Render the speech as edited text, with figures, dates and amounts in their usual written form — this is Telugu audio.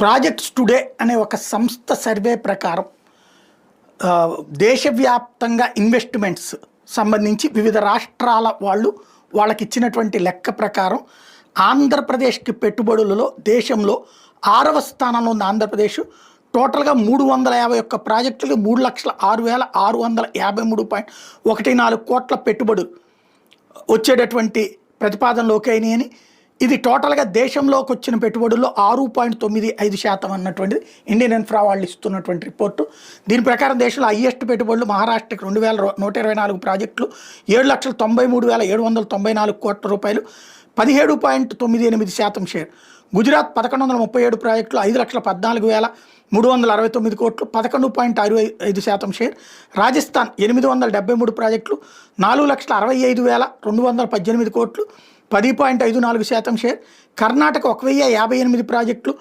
ప్రాజెక్ట్స్ టుడే అనే ఒక సంస్థ సర్వే ప్రకారం దేశవ్యాప్తంగా ఇన్వెస్ట్మెంట్స్ సంబంధించి వివిధ రాష్ట్రాల వాళ్ళకి ఇచ్చినటువంటి లెక్క ప్రకారం ఆంధ్రప్రదేశ్కి పెట్టుబడులలో దేశంలో 6వ స్థానంలో ఉంది ఆంధ్రప్రదేశ్. టోటల్గా 351 ప్రాజెక్టులు 3,06,653.14 కోట్ల పెట్టుబడులు వచ్చేటటువంటి ప్రతిపాదనలోకి అయినాయని, ఇది టోటల్గా దేశంలోకి వచ్చిన పెట్టుబడుల్లో 6.95% అన్నటువంటిది ఇండియన్ ఇన్ఫ్రా వాళ్ళు ఇస్తున్నటువంటి రిపోర్టు. దీని ప్రకారం దేశంలో హైయెస్ట్ పెట్టుబడులు మహారాష్ట్రకి 2,124 ప్రాజెక్టులు 7,93,794 కోట్ల రూపాయలు, 17.98% షేర్. గుజరాత్ 1,137 ప్రాజెక్టులు 5,14,369 కోట్లు 11.65% షేర్. రాజస్థాన్ 873 ప్రాజెక్టులు 4,65,218 కోట్లు 10.54% షేర్. కర్ణాటక 1,058 ప్రాజెక్టులు